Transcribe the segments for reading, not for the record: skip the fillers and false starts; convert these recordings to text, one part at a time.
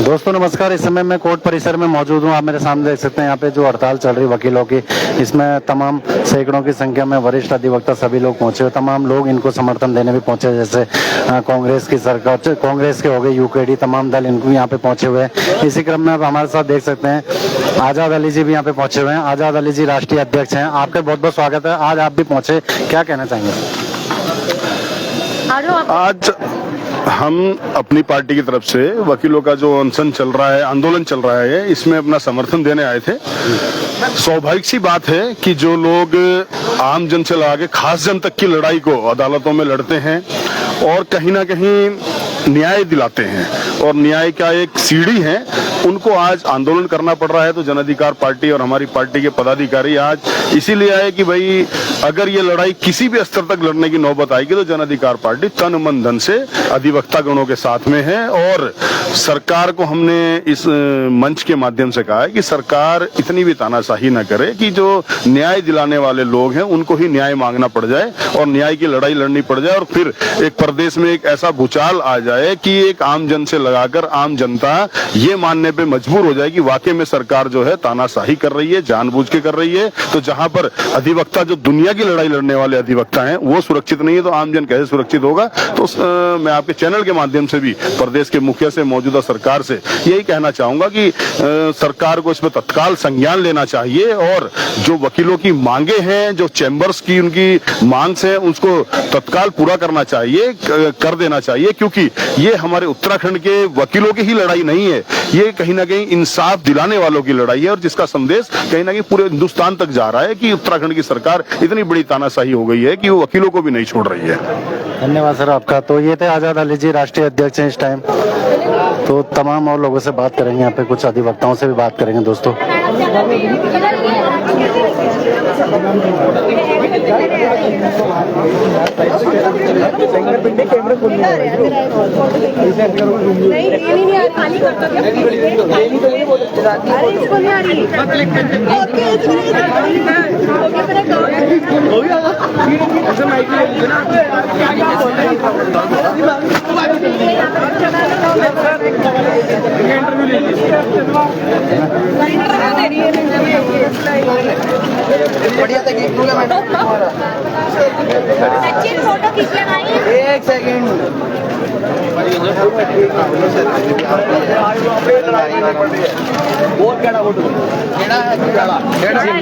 दोस्तों नमस्कार। इस समय मैं कोर्ट परिसर में मौजूद हूँ। आप मेरे सामने देख सकते हैं यहाँ पे जो हड़ताल चल रही वकीलों की, इसमें तमाम सैकड़ों की संख्या में वरिष्ठ अधिवक्ता सभी लोग पहुंचे हुए। तमाम लोग इनको समर्थन देने भी पहुंचे, जैसे कांग्रेस की सरकार, कांग्रेस के हो गए, यूकेडी, तमाम दल इनको यहाँ पे पहुंचे हुए हैं। इसी क्रम में आप हमारे साथ देख सकते हैं आजाद अली जी भी यहाँ पे पहुंचे हुए हैं। आजाद अली जी राष्ट्रीय अध्यक्ष हैं। आपका बहुत बहुत स्वागत है। आज आप भी पहुंचे, क्या कहना चाहेंगे? आज हम अपनी पार्टी की तरफ से वकीलों का जो अनशन चल रहा है, आंदोलन चल रहा है, इसमें अपना समर्थन देने आए थे। स्वाभाविक सी बात है कि जो लोग आम जन से लगा के खास जन तक की लड़ाई को अदालतों में लड़ते हैं और कहीं ना कहीं न्याय दिलाते हैं और न्याय का एक सीढ़ी है, उनको आज आंदोलन करना पड़ रहा है। तो जन अधिकार पार्टी और हमारी पार्टी के पदाधिकारी आज इसीलिए आए कि भाई अगर ये लड़ाई किसी भी स्तर तक लड़ने की नौबत आएगी तो जन अधिकार पार्टी तन मन धन से अधिवक्ता गणों के साथ में है। और सरकार को हमने इस मंच के माध्यम से कहा है कि सरकार इतनी भी तानाशाही न करे कि जो न्याय दिलाने वाले लोग हैं उनको ही न्याय मांगना पड़ जाए और न्याय की लड़ाई लड़नी पड़ जाए और फिर एक प्रदेश में एक ऐसा भूचाल आ जाए कि एक आम जन से लगाकर आम जनता ये मानने पे मजबूर हो जाए कि वाकई में सरकार जो है तानाशाही कर रही है, जानबूझ के कर रही है। तो जहां पर अधिवक्ता जो दुनिया की लड़ाई लड़ने वाले अधिवक्ता हैं वो सुरक्षित नहीं है तो आम जन कैसे सुरक्षित होगा? तो मैं आपके चैनल के माध्यम से भी प्रदेश के मुखिया से, मौजूदा सरकार से यही कहना चाहूंगा कि सरकार को इसमें तत्काल संज्ञान लेना चाहिए और जो वकीलों की मांगे हैं, जो चैम्बर्स की उनकी मांग है, उसको तत्काल पूरा करना चाहिए, कर देना चाहिए, क्योंकि ये हमारे उत्तराखंड के वकीलों की ही लड़ाई नहीं है, ये कहीं ना कहीं इंसाफ दिलाने वालों की लड़ाई है और जिसका संदेश कहीं ना कहीं पूरे हिंदुस्तान तक जा रहा है कि उत्तराखंड की सरकार इतनी बड़ी तानाशाही हो गई है कि वो वकीलों को भी नहीं छोड़ रही है। धन्यवाद सर आपका। तो ये थे आजाद अली जी, राष्ट्रीय अध्यक्ष हैं इस टाइम। तो तमाम और लोगों से बात करेंगे, यहाँ पे कुछ अधिवक्ताओं से भी बात करेंगे दोस्तों। बढ़िया तक सचिन फोटो खींच ले भाई, एक सेकंड।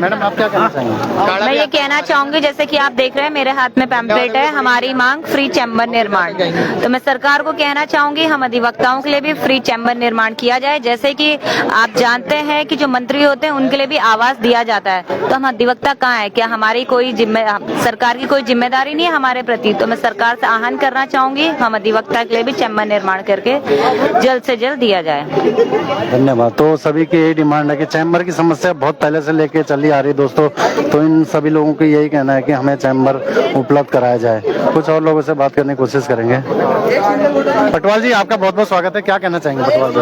मैडम आप क्या कहना चाहेंगे? मैं ये कहना चाहूंगी, जैसे कि आप देख रहे हैं मेरे हाथ में पैम्पलेट है, हमारी मांग फ्री चैम्बर निर्माण। तो मैं सरकार को कहना चाहूंगी हम अधिवक्ताओं के लिए भी फ्री चैम्बर निर्माण किया जाए। जैसे कि आप जानते हैं कि जो मंत्री होते हैं उनके लिए भी आवास दिया जाता है, तो हम अधिवक्ता कहाँ है? क्या हमारी कोई सरकार की कोई जिम्मेदारी नहीं है हमारे प्रति? तो मैं सरकार से आह्वान करना चाहूंगी हम अधिवक्ता के लिए भी चैम्बर निर्माण करके जल्द से जल्द दिया जाए। धन्यवाद। तो सभी की यही डिमांड है कि चैम्बर की समस्या बहुत पहले से लेके चली आ रही है दोस्तों। तो इन सभी लोगों की यही कहना है कि हमें चैम्बर उपलब्ध कराया जाए। कुछ और लोगों से बात करने की कोशिश करेंगे। पटवाल जी आपका बहुत बहुत स्वागत है, क्या कहना चाहेंगे? पटवाल जी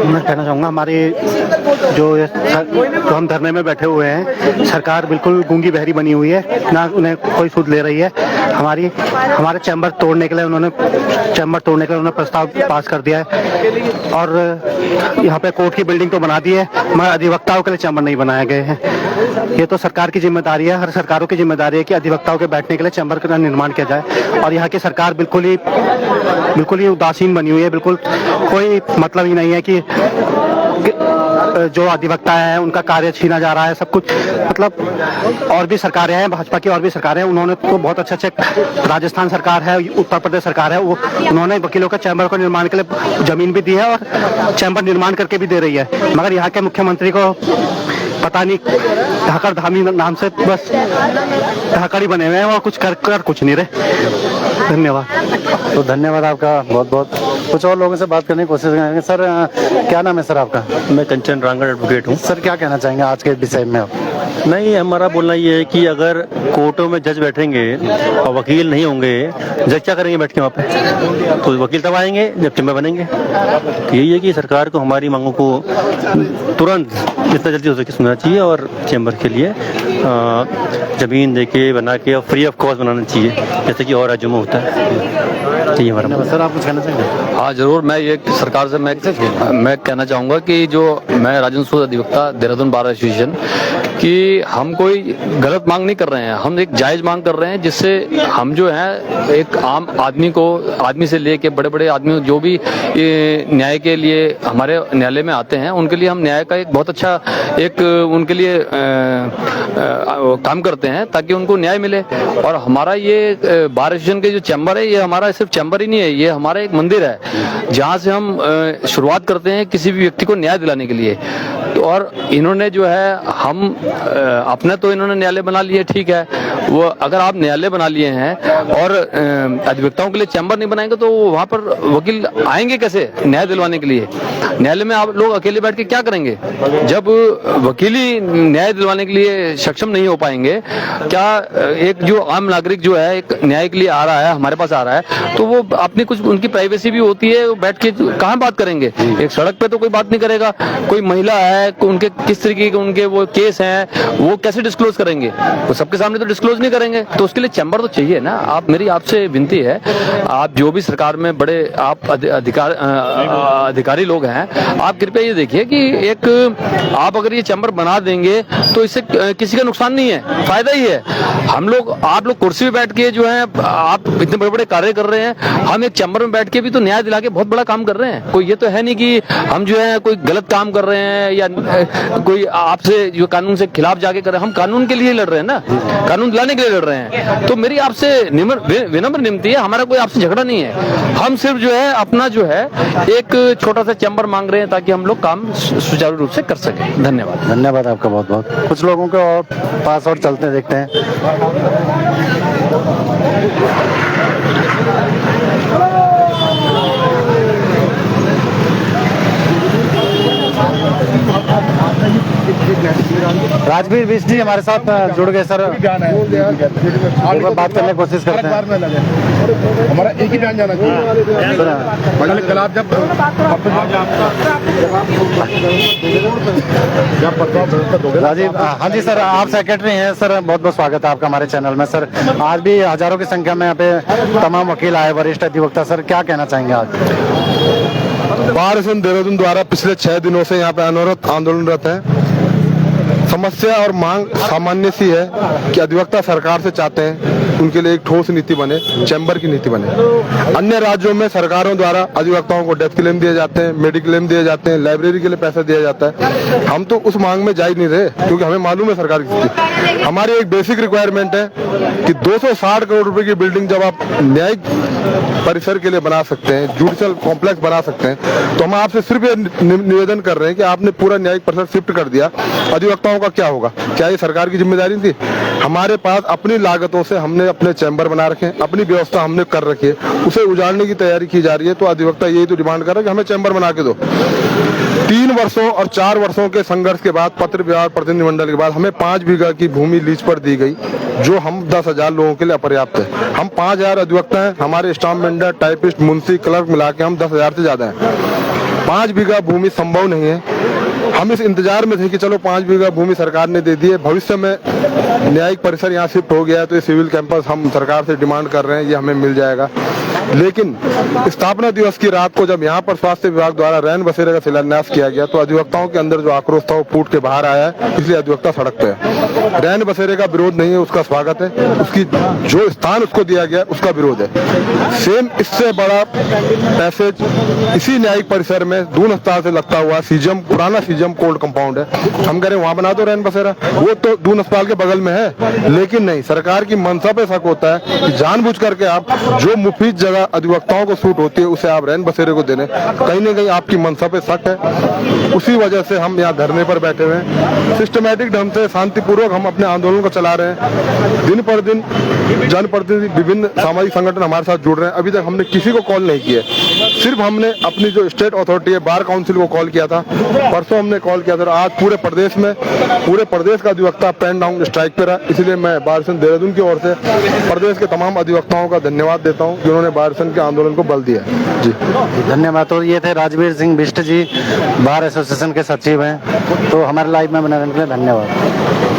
मैं कहना चाहूँगा हमारे जो हम धरने में बैठे हुए हैं, सरकार बिल्कुल गूंगी बहरी बनी हुई है, ना उन्हें कोई सुध ले रही है। हमारे चैम्बर तोड़ने के लिए उन्होंने प्रस्ताव पास कर दिया है और यहाँ पे कोर्ट की बिल्डिंग तो बना दी है मगर अधिवक्ताओं के लिए चैम्बर नहीं बनाए गए हैं। ये तो सरकार की जिम्मेदारी है, हर सरकारों की जिम्मेदारी है कि अधिवक्ताओं के बैठने के लिए चैम्बर का निर्माण किया जाए। और यहाँ की सरकार बिल्कुल ही उदासीन बनी हुई है, बिल्कुल कोई मतलब ही नहीं है कि जो अधिवक्ता है उनका कार्य छीना जा रहा है, सब कुछ मतलब। और भी सरकारें हैं, भाजपा की और भी सरकारें हैं, उन्होंने तो बहुत अच्छे राजस्थान सरकार है, उत्तर प्रदेश सरकार है, वो उन्होंने वकीलों के चैम्बर को निर्माण के लिए जमीन भी दी है और चैम्बर निर्माण करके भी दे रही है। मगर यहाँ के मुख्यमंत्री को पता नहीं धाकड़ धामी नाम से बस धाकड़ी बने हुए हैं और कुछ कर कुछ नहीं रहे। धन्यवाद। तो धन्यवाद आपका बहुत बहुत। कुछ और लोगों से बात करने की कोशिश करेंगे। सर क्या नाम है सर आपका? मैं कंचन रांगड़ एडवोकेट हूँ। सर क्या कहना चाहेंगे आज के विषय में आप? नहीं, हमारा बोलना ये है कि अगर कोर्टों में जज बैठेंगे और वकील नहीं होंगे, जज क्या करेंगे बैठ के वहाँ पे? तो वकील तब आएंगे जब चैम्बर बनेंगे। तो यही है कि सरकार को हमारी मांगों को तुरंत जितना जल्दी हो सके सुनना चाहिए और चैम्बर के लिए जमीन देके बना के और फ्री ऑफ कॉस्ट बनाना चाहिए, जैसे कि और राज्यों में होता है। सकता है। यही हमारा। सर आप कुछ कहना चाहेंगे? हाँ जरूर, मैं ये सरकार से मैं कहना चाहूँगा कि जो मैं राजन सूद अधिवक्ता देहरादून बार एसोसिएशन कि हम कोई गलत मांग नहीं कर रहे हैं, हम एक जायज मांग कर रहे हैं जिससे हम जो है एक आम आदमी से लेके बड़े बड़े आदमी जो भी न्याय के लिए हमारे न्यायालय में आते हैं उनके लिए हम न्याय का एक बहुत अच्छा एक उनके लिए काम करते हैं ताकि उनको न्याय मिले। और हमारा ये बार एसोसिएशन के जो चैम्बर है ये हमारा सिर्फ चैम्बर ही नहीं है, ये हमारा एक मंदिर है जहाँ से हम शुरुआत करते हैं किसी भी व्यक्ति को न्याय दिलाने के लिए। तो और इन्होंने जो है हम अपने तो इन्होंने न्यायालय बना लिए, ठीक है, वो अगर आप न्यायालय बना लिए हैं और अधिवक्ताओं के लिए चैम्बर नहीं बनाएंगे तो वहाँ पर वकील आएंगे कैसे न्याय दिलवाने के लिए? न्यायालय में आप लोग अकेले बैठ के क्या करेंगे जब वकील ही न्याय दिलवाने के लिए सक्षम नहीं हो पाएंगे? क्या एक जो आम नागरिक जो है एक न्याय के लिए आ रहा है, हमारे पास आ रहा है, तो वो अपनी कुछ उनकी प्राइवेसी भी होती है, वो बैठ के कहाँ बात करेंगे? एक सड़क पे तो कोई बात नहीं करेगा, कोई महिला है उनके किस तरीके के उनके वो केस हैं वो कैसे डिस्क्लोज करेंगे? वो सबके सामने तो डिस्क्लोज नहीं करेंगे, तो उसके लिए चैम्बर तो चाहिए ना। आप मेरी आपसे विनती है, आप जो भी सरकार में बड़े आप अधिकारी लोग हैं, आप कृपया ये देखिए कि एक आप अगर ये चैम्बर बना देंगे तो इससे किसी का नुकसान नहीं है, फायदा ही है। हम लोग आप लोग कुर्सी पे बैठ के जो है आप इतने बड़े बड़े कार्य कर रहे हैं, हम एक चैम्बर में बैठ के भी तो न्याय दिला के बहुत बड़ा काम कर रहे हैं। कोई ये तो है नहीं कि हम जो है कोई गलत काम कर रहे हैं या कोई आपसे जो कानून से खिलाफ जाके कर रहे हैं। हम कानून के लिए लड़ रहे हैं ना, कानून दिलाने के लिए लड़ रहे हैं। तो मेरी आपसे विनम्र विनती है, हमारा कोई आपसे झगड़ा नहीं है, हम सिर्फ जो है अपना जो है एक छोटा सा चैम्बर मांग रहे हैं ताकि हम लोग काम सुचारू रूप से कर सकें। धन्यवाद। धन्यवाद आपका बहुत बहुत। कुछ लोगों के और पास और चलते देखते हैं। राजवीर बिष्ट जी हमारे साथ जुड़ गए सर, बात करने की कोशिश करते हैं। हमारा एक ही ध्यान जाना चाहिए कल आप राजीव, हाँ जी सर, आप सेक्रेटरी हैं सर, बहुत बहुत स्वागत है आपका हमारे चैनल में सर। आज भी हजारों की संख्या में यहाँ पे तमाम वकील आए, वरिष्ठ अधिवक्ता, सर क्या कहना चाहेंगे आज? बार एसोसिएशन देहरादून द्वारा पिछले 6 दिनों से यहाँ पे अनवरत आंदोलनरत है। समस्या और मांग सामान्य सी है कि अधिवक्ता सरकार से चाहते हैं उनके लिए एक ठोस नीति बने, चैम्बर की नीति बने। अन्य राज्यों में सरकारों द्वारा अधिवक्ताओं को डेथ क्लेम दिए जाते हैं, मेडिक्लेम क्लेम दिए जाते हैं, लाइब्रेरी के लिए पैसा दिया जाता है। हम तो उस मांग में जा ही नहीं रहे क्योंकि हमें मालूम है सरकार की स्थिति। हमारी एक बेसिक रिक्वायरमेंट है कि 260 करोड़ रुपए की बिल्डिंग जब आप न्यायिक परिसर के लिए बना सकते हैं, जुडिशियल कॉम्प्लेक्स बना सकते हैं, तो हम आपसे सिर्फ ये निवेदन कर रहे हैं कि आपने पूरा न्यायिक परिसर शिफ्ट कर दिया, अधिवक्ताओं का क्या होगा? क्या ये सरकार की जिम्मेदारी थी? हमारे पास अपनी लागतों से हमने अपने चैम्बर बना रखे हैं, अपनी व्यवस्था हमने कर रखी है, उसे उजाड़ने की तैयारी की जा रही है। तो अधिवक्ता यही तो डिमांड कर रहा है कि हमें चैम्बर बना के दो। 3 वर्षों और 4 वर्षों के संघर्ष के बाद, पत्र व्यवहार प्रतिनिधिमंडल के बाद हमें 5 बीघा की भूमि लीज पर दी गई, जो हम 10,000 लोगों के लिए अपर्याप्त है। हम 5,000 अधिवक्ता हैं, हमारे stamp vendor, typist, Munshi, clerk मिला के हम 10,000 से ज्यादा हैं। 5 बीघा भूमि संभव नहीं है। हम इस इंतजार में थे कि चलो 5 बीघा भूमि सरकार ने दे दी है, भविष्य में न्यायिक परिसर यहाँ शिफ्ट हो गया है तो ये सिविल कैंपस हम सरकार से डिमांड कर रहे हैं, ये हमें मिल जाएगा। लेकिन स्थापना दिवस की रात को जब यहाँ पर स्वास्थ्य विभाग द्वारा रैन बसेरे का शिलान्यास किया गया तो अधिवक्ताओं के अंदर जो आक्रोश था वो फूट के बाहर आया है, इसलिए अधिवक्ता सड़क पे है। रैन बसेरे का विरोध नहीं है, उसका स्वागत है, उसकी जो स्थान उसको दिया गया उसका विरोध है। सेम इससे बड़ा पैसेज इसी न्यायिक परिसर में दून अस्पताल से लगता हुआ सीजम, पुराना सीजम कोल्ड कंपाउंड है, हम कह रहे हैं वहाँ बना दो रैन बसेरा, वो तो दून अस्पताल के बगल में है। लेकिन नहीं, सरकार की मंशा पे शक होता है कि जानबूझ करके आप जो मुफीद जगह अधिवक्ताओं को सूट होती है उसे आप रैन बसेरे को देने, कहीं न कहीं आपकी मंशा पे शक है। उसी वजह से हम यहाँ धरने पर बैठे हुए हैं। सिस्टमैटिक ढंग से शांतिपूर्वक हम अपने आंदोलन को चला रहे हैं। दिन पर दिन जनप्रतिनिधि, विभिन्न सामाजिक संगठन हमारे साथ जुड़ रहे हैं। अभी तक हमने किसी को कॉल नहीं किया, सिर्फ हमने अपनी जो स्टेट अथॉरिटी है बार काउंसिल को कॉल किया था, परसों हमने कॉल किया था। आज पूरे प्रदेश का अधिवक्ता पेन डाउन स्ट्राइक पे रहा। इसलिए मैं बार एसोसिएशन देहरादून की ओर से प्रदेश के तमाम अधिवक्ताओं का धन्यवाद देता हूँ जिन्होंने बार एसोसिएशन के आंदोलन को बल दिया जी। धन्यवाद। तो ये थे राजवीर सिंह बिष्ट जी, बार एसोसिएशन के सचिव हैं। तो हमारे लाइव में बने रहने के लिए धन्यवाद।